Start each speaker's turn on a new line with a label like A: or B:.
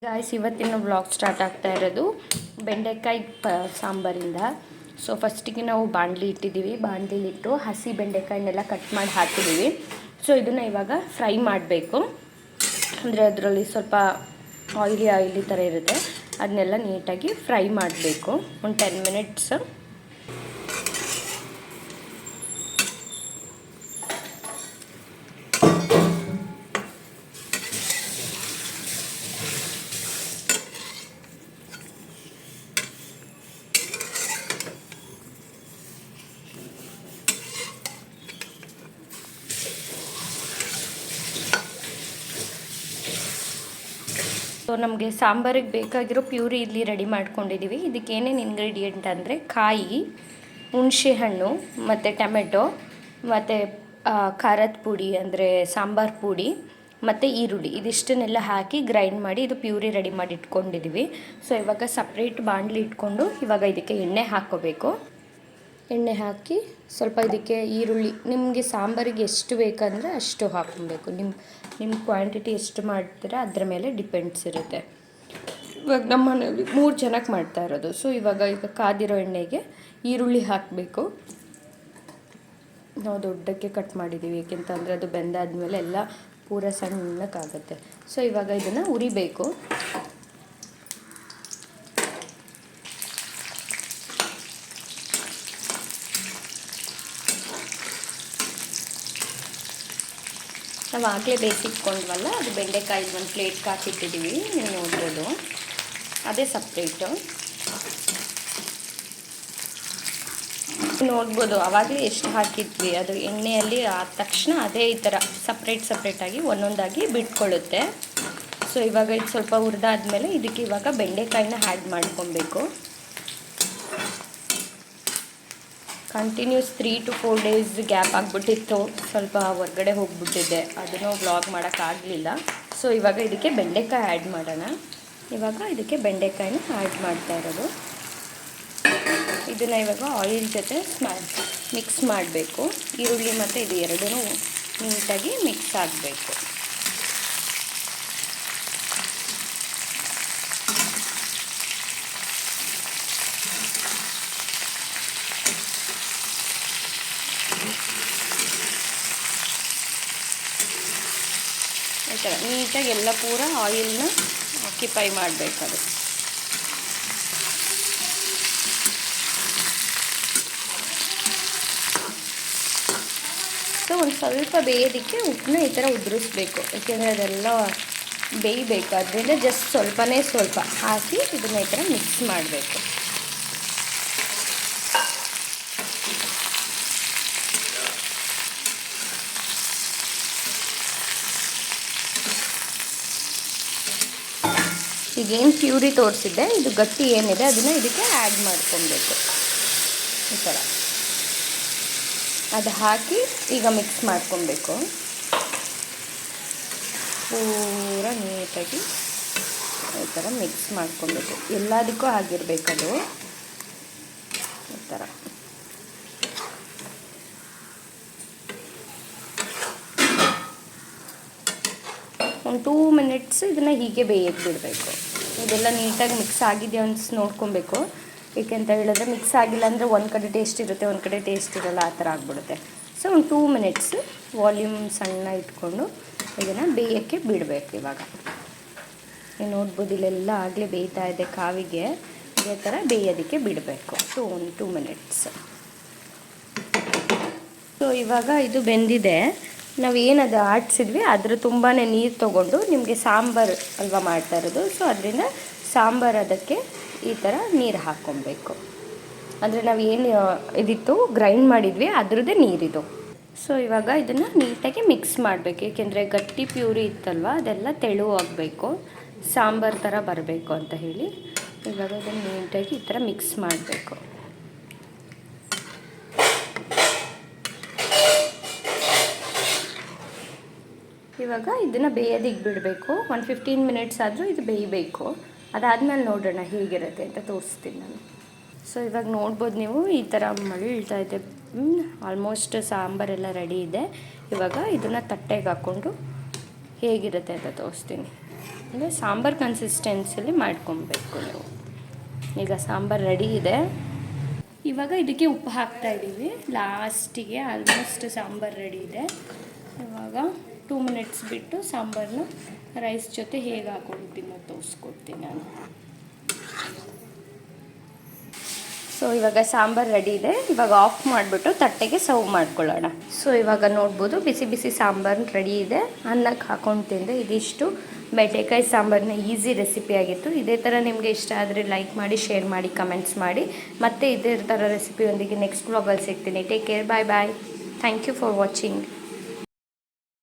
A: Guys, ಇವತ್ತಿನ vlog start ಆಗ್ತಾ ಇರೋದು ಬೆಂಡೆಕಾಯಿ ಸಾಂಬಾರಿಂದ. ಸೊ ಫಸ್ಟಿಗೆ ನಾವು ಬಾಣಲಿ ಇಟ್ಟಿದ್ದೀವಿ. ಬಾಣಲಿಲಿಟ್ಟು ಹಸಿ ಬೆಂಡೆಕಾಯಿನೆಲ್ಲ ಕಟ್ ಮಾಡಿ ಹಾಕಿದ್ದೀವಿ. ಸೊ ಇದನ್ನು ಇವಾಗ ಫ್ರೈ ಮಾಡಬೇಕು. ಅಂದರೆ ಅದರಲ್ಲಿ ಸ್ವಲ್ಪ ಆಯಿಲಿ ಥರ ಇರುತ್ತೆ. ಅದನ್ನೆಲ್ಲ ನೀಟಾಗಿ ಫ್ರೈ ಮಾಡಬೇಕು ಒಂದು 10 ಮಿನಿಟ್ಸ್. ಸೊ ನಮಗೆ ಸಾಂಬಾರಿಗೆ ಬೇಕಾಗಿರೋ ಪ್ಯೂರಿ ಇಲ್ಲಿ ರೆಡಿ ಮಾಡ್ಕೊಂಡಿದ್ದೀವಿ. ಇದಕ್ಕೆ ಏನೇನು ಇಂಗ್ರೀಡಿಯೆಂಟ್ ಅಂದರೆ ಕಾಯಿ, ಹುಣಸೆ ಹಣ್ಣು ಮತ್ತು ಟೊಮೆಟೊ ಮತ್ತು ಖಾರದ ಪುಡಿ ಅಂದರೆ ಸಾಂಬಾರು ಪುಡಿ ಮತ್ತು ಈರುಳ್ಳಿ, ಇದಿಷ್ಟನ್ನೆಲ್ಲ ಹಾಕಿ ಗ್ರೈಂಡ್ ಮಾಡಿ ಇದು ಪ್ಯೂರಿ ರೆಡಿ ಮಾಡಿ ಇಟ್ಕೊಂಡಿದ್ದೀವಿ. ಸೊ ಇವಾಗ ಸಪ್ರೇಟ್ ಬಾಣಲಿ ಇಟ್ಕೊಂಡು ಇವಾಗ ಇದಕ್ಕೆ ಎಣ್ಣೆ ಹಾಕ್ಕೋಬೇಕು. ಎಣ್ಣೆ ಹಾಕಿ ಸ್ವಲ್ಪ ಇದಕ್ಕೆ ಈರುಳ್ಳಿ, ನಿಮಗೆ ಸಾಂಬಾರಿಗೆ ಎಷ್ಟು ಬೇಕಂದರೆ ಅಷ್ಟು ಹಾಕ್ಕೊಬೇಕು. ನಿಮ್ಮ ಕ್ವಾಂಟಿಟಿ ಎಷ್ಟು ಮಾಡ್ತೀರಾ ಅದ್ರ ಮೇಲೆ ಡಿಪೆಂಡ್ಸ್ ಇರುತ್ತೆ. ಇವಾಗ ನಮ್ಮ ಮನೇಲಿ 3 ಜನಕ್ಕೆ ಮಾಡ್ತಾ ಇರೋದು. ಸೊ ಇವಾಗ ಕಾದಿರೋ ಎಣ್ಣೆಗೆ ಈರುಳ್ಳಿ ಹಾಕಬೇಕು. ನಾವು ದೊಡ್ಡಕ್ಕೆ ಕಟ್ ಮಾಡಿದ್ದೀವಿ, ಏಕೆಂತಂದರೆ ಅದು ಬೆಂದಾದ್ಮೇಲೆ ಎಲ್ಲ ಪೂರ ಸಣ್ಣಕ್ಕಾಗುತ್ತೆ. ಸೊ ಇವಾಗ ಇದನ್ನು ಉರಿಬೇಕು. ನಾವು ಆಗಲೇ ಬೇಯಿಸಿಟ್ಕೊಂಡ್ವಲ್ಲ, ಅದು ಬೆಂಡೆಕಾಯಿ ಒಂದು ಪ್ಲೇಟ್ಗೆ ಹಾಕಿಟ್ಟಿದ್ದೀವಿ. ನೀವು ನೋಡ್ಬೋದು, ಅದೇ ಸಪ್ರೇಟು ನೋಡ್ಬೋದು. ಆವಾಗಲೇ ಎಷ್ಟು ಹಾಕಿದ್ವಿ, ಅದು ಎಣ್ಣೆಯಲ್ಲಿ ಆದ ತಕ್ಷಣ ಅದೇ ಈ ಥರ ಸಪ್ರೇಟಾಗಿ ಒಂದೊಂದಾಗಿ ಬಿಟ್ಕೊಳ್ಳುತ್ತೆ. ಸೊ ಇವಾಗ ಇದು ಸ್ವಲ್ಪ ಹುರಿದಾದ್ಮೇಲೆ ಇದಕ್ಕೆ ಇವಾಗ ಬೆಂಡೆಕಾಯಿನ ಆ್ಯಡ್ ಮಾಡ್ಕೊಬೇಕು. ಕಂಟಿನ್ಯೂಸ್ 3 to 4 ಡೇಸ್ ಗ್ಯಾಪ್ ಆಗಿಬಿಟ್ಟಿತ್ತು. ಸ್ವಲ್ಪ ಹೊರಗಡೆ ಹೋಗ್ಬಿಟ್ಟಿದ್ದೆ, ಅದನ್ನು ವ್ಲಾಗ್ ಮಾಡೋಕ್ಕಾಗಲಿಲ್ಲ. ಸೊ ಇವಾಗ ಇದಕ್ಕೆ ಬೆಂಡೆಕಾಯಿ ಆ್ಯಡ್ ಮಾಡೋಣ. ಇವಾಗ ಇದಕ್ಕೆ ಬೆಂಡೆಕಾಯಿನ ಆ್ಯಡ್ ಮಾಡ್ತಾ ಇರೋದು. ಇದನ್ನು ಇವಾಗ ಆಯಿಲ್ ಜೊತೆ ಮಿಕ್ಸ್ ಮಾಡಬೇಕು. ಈರುಳ್ಳಿ ಮತ್ತು ಇದು ಎರಡೂ ನೀಟಾಗಿ ಮಿಕ್ಸ್ ಆಗಬೇಕು. ಈ ಥರ ನೀಟಾಗಿ ಎಲ್ಲ ಪೂರ ಆಯಿಲ್ನ ಆಕ್ಯುಪೈ ಮಾಡಬೇಕದು. ಸೊ ಒಂದು ಸ್ವಲ್ಪ ಬೇಯೋದಕ್ಕೆ ಉಪ್ಪನ್ನ ಈ ಥರ ಉದುರಿಸ್ಬೇಕು, ಏಕೆಂದರೆ ಅದೆಲ್ಲ ಬೇಯಬೇಕು. ಅದರಿಂದ ಜಸ್ಟ್ ಸ್ವಲ್ಪ ಹಾಕಿ ಇದನ್ನು ಈ ಥರ ಮಿಕ್ಸ್ ಮಾಡಬೇಕು. ಈಗೇನು ಪ್ಯೂರಿ ತೋರಿಸಿದ್ದೆ, ಇದು ಗಟ್ಟಿ ಏನಿದೆ ಅದನ್ನು ಇದಕ್ಕೆ ಆ್ಯಡ್ ಮಾಡ್ಕೊಬೇಕು. ಈ ಥರ ಅದು ಹಾಕಿ ಈಗ ಮಿಕ್ಸ್ ಮಾಡ್ಕೊಬೇಕು. ಪೂರ ನೀಟಾಗಿ ಈ ಥರ ಮಿಕ್ಸ್ ಮಾಡ್ಕೊಬೇಕು. ಎಲ್ಲದಕ್ಕೂ ಆಗಿರಬೇಕದು ಈ ಥರ. ಒಂದು 2 ಮಿನಿಟ್ಸ್ ಇದನ್ನು ಹೀಗೆ ಬೇಯಕ್ಕೆ ಬಿಡಬೇಕು. ಇದೆಲ್ಲ ನೀಟಾಗಿ ಮಿಕ್ಸ್ ಆಗಿದೆ ಅಂತ ನೋಡ್ಕೊಬೇಕು. ಏಕೆಂತ ಹೇಳಿದ್ರೆ ಮಿಕ್ಸ್ ಆಗಿಲ್ಲ ಅಂದರೆ ಒಂದು ಕಡೆ ಟೇಸ್ಟ್ ಇರುತ್ತೆ, ಒಂದು ಕಡೆ ಟೇಸ್ಟ್ ಇರೋಲ್ಲ, ಆ ಥರ ಆಗಿಬಿಡುತ್ತೆ. ಸೊ ಒಂದು 2 ಮಿನಿಟ್ಸ್ ವಾಲ್ಯೂಮ್ ಸಣ್ಣ ಇಟ್ಕೊಂಡು ಇದನ್ನು ಬೇಯೋಕ್ಕೆ ಬಿಡಬೇಕು. ಇವಾಗ ನೀವು ನೋಡ್ಬೋದು, ಇಲ್ಲೆಲ್ಲ ಆಗಲೇ ಬೇಯ್ತಾ ಇದೆ ಕಾವಿಗೆ. ಇದೇ ಥರ ಬೇಯೋದಕ್ಕೆ ಬಿಡಬೇಕು. ಸೊ ಒಂದು 2 ಮಿನಿಟ್ಸ್. ಸೊ ಇವಾಗ ಇದು ಬೆಂದಿದೆ. ನಾವು ಏನದು ಆಡಿಸಿದ್ವಿ ಅದ್ರ ತುಂಬಾ ನೀರು ತೊಗೊಂಡು, ನಿಮಗೆ ಸಾಂಬಾರು ಅಲ್ವಾ ಮಾಡ್ತಾ ಇರೋದು. ಸೊ ಅದರಿಂದ ಸಾಂಬಾರು ಅದಕ್ಕೆ ಈ ಥರ ನೀರು ಹಾಕ್ಕೊಬೇಕು. ಅಂದರೆ ನಾವು ಏನು ಇದಿತ್ತು ಗ್ರೈಂಡ್ ಮಾಡಿದ್ವಿ ಅದರದ್ದೇ ನೀರಿದು. ಸೊ ಇವಾಗ ಇದನ್ನು ನೀಟಾಗಿ ಮಿಕ್ಸ್ ಮಾಡಬೇಕು, ಏಕೆಂದರೆ ಗಟ್ಟಿ ಪ್ಯೂರಿ ಇತ್ತಲ್ವ ಅದೆಲ್ಲ ತೆಳುವಾಗಬೇಕು, ಸಾಂಬಾರು ಥರ ಬರಬೇಕು ಅಂತ ಹೇಳಿ. ಇವಾಗ ಇದನ್ನು ನೀಟಾಗಿ ಈ ಥರ ಮಿಕ್ಸ್ ಮಾಡಬೇಕು. ಇವಾಗ ಇದನ್ನು ಬೇಯೋದಕ್ಕೆ ಬಿಡಬೇಕು. ಒಂದು 15 ಮಿನಿಟ್ಸ್ ಆದರೂ ಇದು ಬೇಯಬೇಕು. ಅದಾದಮೇಲೆ ನೋಡೋಣ ಹೇಗಿರುತ್ತೆ ಅಂತ ತೋರಿಸ್ತೀನಿ ನಾನು. ಸೊ ಇವಾಗ ನೋಡ್ಬೋದು ನೀವು, ಈ ಥರ ಮಳ್ತಾ ಇದೆ. ಆಲ್ಮೋಸ್ಟ್ ಸಾಂಬಾರೆಲ್ಲ ರೆಡಿ ಇದೆ. ಇವಾಗ ಇದನ್ನು ತಟ್ಟೆಗೆ ಹಾಕ್ಕೊಂಡು ಹೇಗಿರುತ್ತೆ ಅಂತ ತೋರಿಸ್ತೀನಿ. ಅಂದರೆ ಸಾಂಬಾರು ಕನ್ಸಿಸ್ಟೆನ್ಸಲ್ಲಿ ಮಾಡ್ಕೊಬೇಕು ನೀವು. ಈಗ ಸಾಂಬಾರು ರೆಡಿ ಇದೆ. ಇವಾಗ ಇದಕ್ಕೆ ಉಪ್ಪು ಹಾಕ್ತಾ ಇದ್ದೀವಿ ಲಾಸ್ಟಿಗೆ. ಆಲ್ಮೋಸ್ಟ್ ಸಾಂಬಾರು ರೆಡಿ ಇದೆ. ಇವಾಗ 2 ಮಿನಿಟ್ಸ್ ಬಿಟ್ಟು ಸಾಂಬಾರನ್ನ ರೈಸ್ ಜೊತೆ ಹೇಗೆ ಹಾಕೊಳ್ತೀನಿ ತೋರಿಸ್ಕೊಡ್ತೀನಿ ನಾನು. ಸೊ ಇವಾಗ ಸಾಂಬಾರು ರೆಡಿ ಇದೆ. ಇವಾಗ ಆಫ್ ಮಾಡಿಬಿಟ್ಟು ತಟ್ಟೆಗೆ ಸರ್ವ್ ಮಾಡ್ಕೊಳ್ಳೋಣ. ಸೊ ಇವಾಗ ನೋಡ್ಬೋದು ಬಿಸಿ ಬಿಸಿ ಸಾಂಬಾರು ರೆಡಿ ಇದೆ. ಅನ್ನಕ್ಕೆ ಹಾಕೊಂಡು ತಿಂದೆ. ಇದಿಷ್ಟು ಬೆಂಡೆಕಾಯಿ ಸಾಂಬಾರಿನ ಈಸಿ ರೆಸಿಪಿ ಆಗಿತ್ತು. ಇದೇ ಥರ ನಿಮಗೆ ಇಷ್ಟ ಆದರೆ ಲೈಕ್ ಮಾಡಿ, ಶೇರ್ ಮಾಡಿ, ಕಮೆಂಟ್ಸ್ ಮಾಡಿ. ಮತ್ತೆ ಇದೇ ಥರ ರೆಸಿಪಿಯೊಂದಿಗೆ ನೆಕ್ಸ್ಟ್ ವ್ಲಾಗಲ್ಲಿ ಸಿಗ್ತೀನಿ. Take care, bye bye. Thank you for watching.